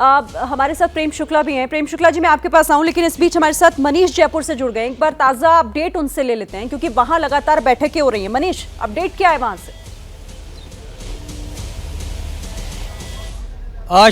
हमारे साथ प्रेम शुक्ला भी हैं। प्रेम शुक्ला जी, मैं आपके पास आऊं, लेकिन इस बीच हमारे साथ मनीष जयपुर से जुड़ गए। एक बार ताज़ा अपडेट उनसे ले लेते हैं, क्योंकि वहां लगातार बैठकें हो रही हैं। मनीष, अपडेट क्या है वहां से?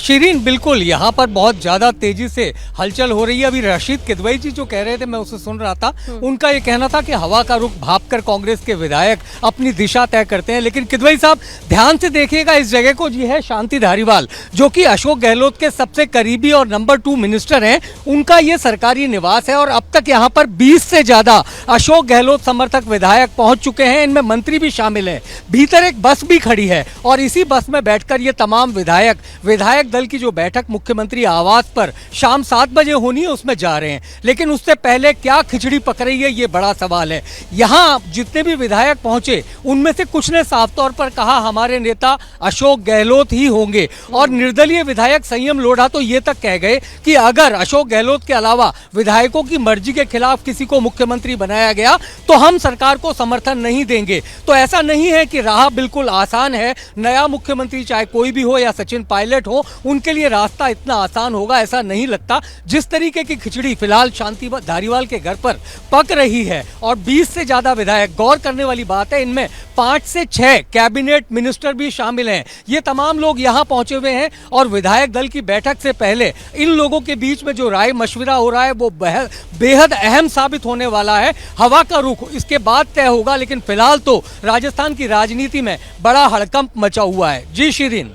शीरीन, बिल्कुल यहाँ पर बहुत ज़्यादा तेजी से हलचल हो रही है। अभी रशीद किदवई जी जो कह रहे थे, मैं उसे सुन रहा था, उनका ये कहना था कि हवा का रुख भांपकर कांग्रेस के विधायक अपनी दिशा तय करते हैं। लेकिन किदवई साहब, ध्यान से देखिएगा इस जगह को, जी है शांति धारीवाल, जो कि अशोक गहलोत के सबसे करीबी और नंबर 2 मिनिस्टर हैं। उनका ये सरकारी निवास है और अब तक यहाँ पर 20 से ज़्यादा अशोक गहलोत समर्थक विधायक पहुँच चुके हैं। इनमें मंत्री भी शामिल हैं। भीतर एक बस भी खड़ी है और इसी बस में बैठकर ये तमाम विधायक दल की जो बैठक मुख्यमंत्री आवास पर शाम 7 बजे होनी है, उसमें जा रहे हैं। लेकिन उससे पहले क्या खिचड़ी पक रही है, ये बड़ा सवाल है। यहाँ जितने भी विधायक पहुंचे, उनमें से कुछ ने साफ तौर पर कहा हमारे नेता अशोक गहलोत ही होंगे, और निर्दलीय विधायक संयम लोढ़ा तो ये तक कह गए कि अगर अशोक गहलोत के अलावा विधायकों की मर्जी के खिलाफ किसी को मुख्यमंत्री बनाया गया तो हम सरकार को समर्थन नहीं देंगे। तो ऐसा नहीं है कि राह बिल्कुल आसान है। नया मुख्यमंत्री चाहे कोई भी हो या सचिन पायलट हो, उनके लिए रास्ता इतना आसान होगा ऐसा नहीं लगता। जिस तरीके की खिचड़ी फिलहाल शांति धारीवाल के घर पर पक रही है, और 20 से ज्यादा विधायक, गौर करने वाली बात है, इनमें 5 से 6 कैबिनेट मिनिस्टर भी शामिल हैं। ये तमाम लोग यहाँ पहुंचे हुए हैं और विधायक दल की बैठक से पहले इन लोगों के बीच में जो राय मशविरा हो रहा है वो बेहद अहम साबित होने वाला है। हवा का रुख इसके बाद तय होगा, लेकिन फिलहाल तो राजस्थान की राजनीति में बड़ा हड़कंप मचा हुआ है। जी शीरीन।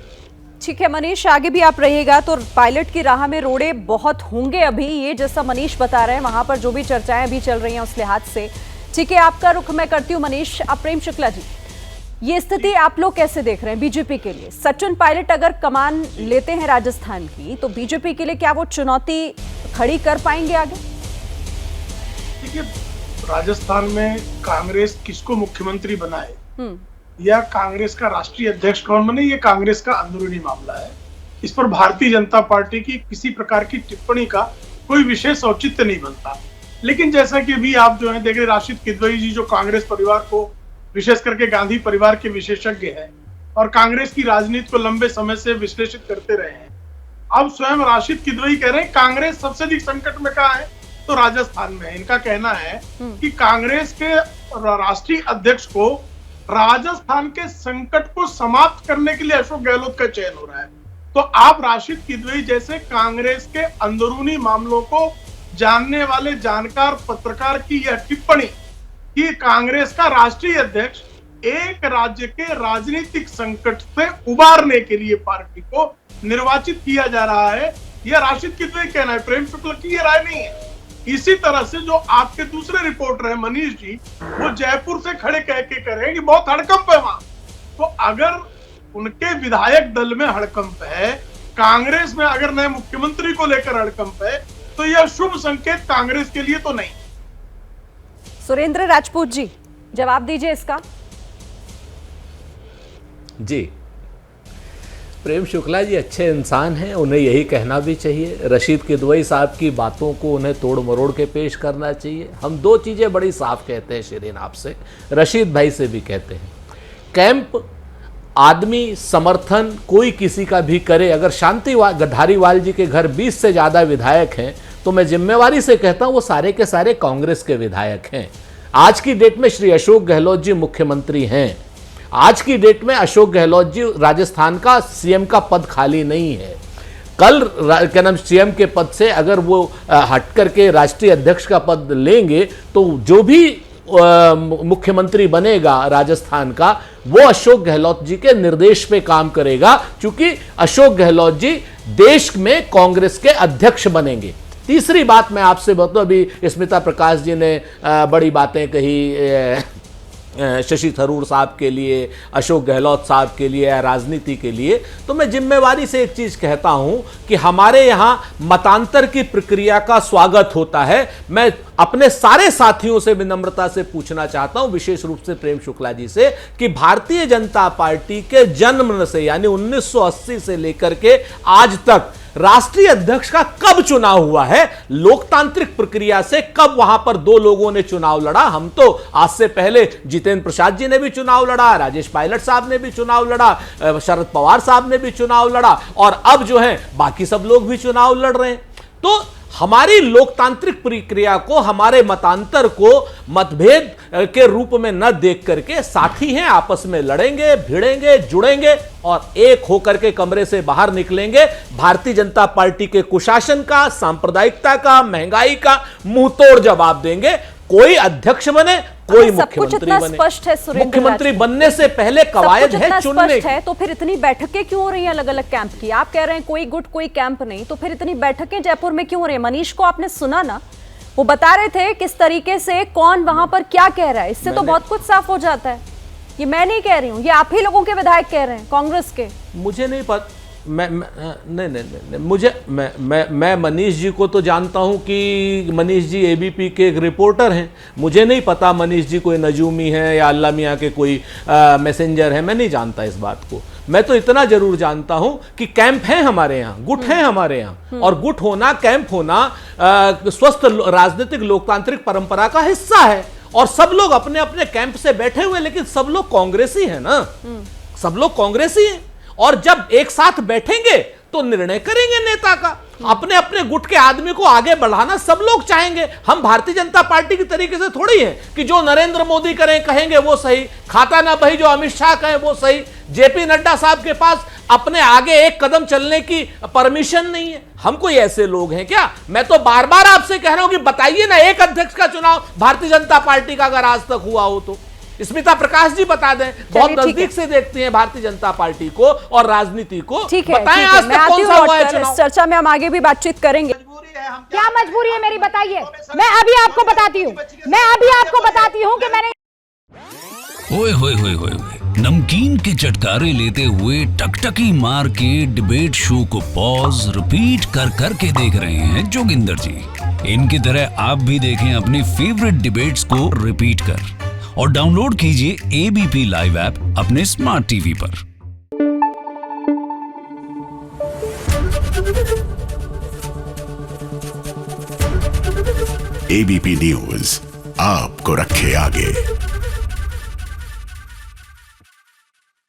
ठीक है मनीष, आगे भी आप रहिएगा। तो पायलट की राह में रोड़े बहुत होंगे अभी, ये जैसा मनीष बता रहे हैं, वहां पर जो भी चर्चाएं अभी चल रही हैं उस लिहाज से। ठीक है, आपका रुख मैं करती हूँ मनीष। अब प्रेम शुक्ला जी, ये स्थिति आप लोग कैसे देख रहे हैं बीजेपी के लिए? सचिन पायलट अगर कमान लेते हैं राजस्थान की, तो बीजेपी के लिए क्या वो चुनौती खड़ी कर पाएंगे आगे? देखिए, राजस्थान में कांग्रेस किसको मुख्यमंत्री बनाए या कांग्रेस का राष्ट्रीय अध्यक्ष कौन बने, ये कांग्रेस का अंदरूनी मामला है। इस पर भारतीय जनता पार्टी की किसी प्रकार की टिप्पणी का कोई विशेष औचित्य नहीं बनता। लेकिन जैसा कि अभी आप जो है देख रहे, राशिद किदवई जी जो कांग्रेस परिवार को, विशेष करके गांधी परिवार के विशेषज्ञ हैं और कांग्रेस की राजनीति को लंबे समय से विश्लेषित करते रहे हैं, अब स्वयं राशिद किदवई कह रहे हैं कांग्रेस सबसे अधिक संकट में कहाँ है, तो राजस्थान में। इनका कहना है कि कांग्रेस के राष्ट्रीय अध्यक्ष को राजस्थान के संकट को समाप्त करने के लिए अशोक गहलोत का चयन हो रहा है। तो आप राशिद किदवई जैसे कांग्रेस के अंदरूनी मामलों को जानने वाले जानकार पत्रकार की यह टिप्पणी कि कांग्रेस का राष्ट्रीय अध्यक्ष एक राज्य के राजनीतिक संकट से उबारने के लिए पार्टी को निर्वाचित किया जा रहा है, यह राशिद किदवई कहना है। प्रेम शुक्ला की यह राय नहीं है। इसी तरह से जो आपके दूसरे रिपोर्टर हैं मनीष जी, वो जयपुर से खड़े कह के कह रहे हैं कि बहुत हड़कंप है वहां। तो अगर उनके विधायक दल में हड़कंप है, कांग्रेस में अगर नए मुख्यमंत्री को लेकर हड़कंप है, तो यह शुभ संकेत कांग्रेस के लिए तो नहीं। सुरेंद्र राजपूत जी, जवाब दीजिए इसका। जी, प्रेम शुक्ला जी अच्छे इंसान हैं, उन्हें यही कहना भी चाहिए। रशीद किदवई साहब की बातों को उन्हें तोड़ मरोड़ के पेश करना चाहिए। हम दो चीज़ें बड़ी साफ कहते हैं शीरीन आपसे, रशीद भाई से भी कहते हैं। कैंप आदमी समर्थन कोई किसी का भी करे, अगर शांति धारीवाल जी के घर 20 से ज़्यादा विधायक हैं, तो मैं जिम्मेवारी से कहता हूँ वो सारे के सारे कांग्रेस के विधायक हैं। आज की डेट में श्री अशोक गहलोत जी मुख्यमंत्री हैं। आज की डेट में अशोक गहलोत जी राजस्थान का सीएम का पद खाली नहीं है। कल क्या नाम सीएम के पद से अगर वो हट करके राष्ट्रीय अध्यक्ष का पद लेंगे, तो जो भी मुख्यमंत्री बनेगा राजस्थान का, वो अशोक गहलोत जी के निर्देश पे काम करेगा, क्योंकि अशोक गहलोत जी देश में कांग्रेस के अध्यक्ष बनेंगे। तीसरी बात मैं आपसे बताऊं, अभी स्मिता प्रकाश जी ने बड़ी बातें कही शशि थरूर साहब के लिए, अशोक गहलोत साहब के लिए या राजनीति के लिए, तो मैं जिम्मेवारी से एक चीज कहता हूं कि हमारे यहां मतांतर की प्रक्रिया का स्वागत होता है। मैं अपने सारे साथियों से विनम्रता से पूछना चाहता हूं, विशेष रूप से प्रेम शुक्ला जी से, कि भारतीय जनता पार्टी के जन्म से यानी 1980 से लेकर के आज तक राष्ट्रीय अध्यक्ष का कब चुनाव हुआ है? लोकतांत्रिक प्रक्रिया से कब वहां पर दो लोगों ने चुनाव लड़ा? हम तो आज से पहले जितेंद्र प्रसाद जी ने भी चुनाव लड़ा, राजेश पायलट साहब ने भी चुनाव लड़ा, शरद पवार साहब ने भी चुनाव लड़ा, और अब जो है बाकी सब लोग भी चुनाव लड़ रहे हैं। तो हमारी लोकतांत्रिक प्रक्रिया को, हमारे मतांतर को मतभेद के रूप में न देख करके साथी हैं, आपस में लड़ेंगे, भिड़ेंगे, जुड़ेंगे और एक होकर के कमरे से बाहर निकलेंगे। भारतीय जनता पार्टी के कुशासन का, सांप्रदायिकता का, महंगाई का मुंहतोड़ जवाब देंगे। कोई अध्यक्ष बने, कोई मुख्यमंत्री बने। स्पष्ट है सुरेंद्र मुख्यमंत्री बनने से पहले कवायद है चुनने की। है तो फिर इतनी बैठकें क्यों हो रही हैं अलग अलग कैंप की? आप कह रहे हैं कोई गुट कोई कैंप नहीं, तो फिर इतनी बैठकें जयपुर में क्यों हो रही है? मनीष को आपने सुना ना, वो बता रहे थे किस तरीके से कौन वहां पर क्या कह रहा है। इससे तो बहुत कुछ साफ हो जाता है। ये मैं नहीं कह रही हूँ, ये आप ही लोगों के विधायक कह रहे हैं, कांग्रेस के। मुझे नहीं पता, नहीं, मैं मनीष जी को तो जानता हूं कि मनीष जी एबीपी के एक रिपोर्टर हैं। मुझे नहीं पता मनीष जी कोई नजूमी है या अल्लाह मियां के कोई मैसेंजर है, मैं नहीं जानता इस बात को। मैं तो इतना जरूर जानता हूं कि कैंप है हमारे यहाँ, गुट है हमारे यहाँ, और गुट होना, कैंप होना स्वस्थ राजनीतिक लोकतांत्रिक परंपरा का हिस्सा है। और सब लोग अपने अपने कैंप से बैठे हुए, लेकिन सब लोग कांग्रेसी है ना, सब लोग कांग्रेसी हैं। और जब एक साथ बैठेंगे तो निर्णय करेंगे नेता का। अपने अपने गुट के आदमी को आगे बढ़ाना सब लोग चाहेंगे। हम भारतीय जनता पार्टी की तरीके से थोड़ी है कि जो नरेंद्र मोदी कहेंगे वो सही, खाता ना भाई जो अमित शाह कहें वो सही। जेपी नड्डा साहब के पास अपने आगे एक कदम चलने की परमिशन नहीं है। हम कोई ऐसे लोग हैं क्या? मैं तो बार बार आपसे कह रहा हूं कि बताइए ना एक अध्यक्ष का चुनाव भारतीय जनता पार्टी का अगर आज तक हुआ हो तो। स्मिता प्रकाश जी बता दें, बहुत नजदीक से देखती हैं भारतीय जनता पार्टी को और राजनीति को। बताएं आज तक कौन सा हुआ है चुनाव? इस चर्चा में हम आगे भी बातचीत करेंगे। क्या मजबूरी है मेरी, बताइए। मैं अभी आपको बताती हूँ कि मैंने ओए होए होए होए नमकीन के चटकारे लेते हुए टकटकी मार के डिबेट शो को पॉज रिपीट कर करके देख रहे हैं जोगिंदर जी। इनकी तरह आप भी देखें अपनी फेवरेट डिबेट्स को रिपीट कर, और डाउनलोड कीजिए एबीपी लाइव ऐप अपने स्मार्ट टीवी पर। एबीपी न्यूज आपको रखे आगे।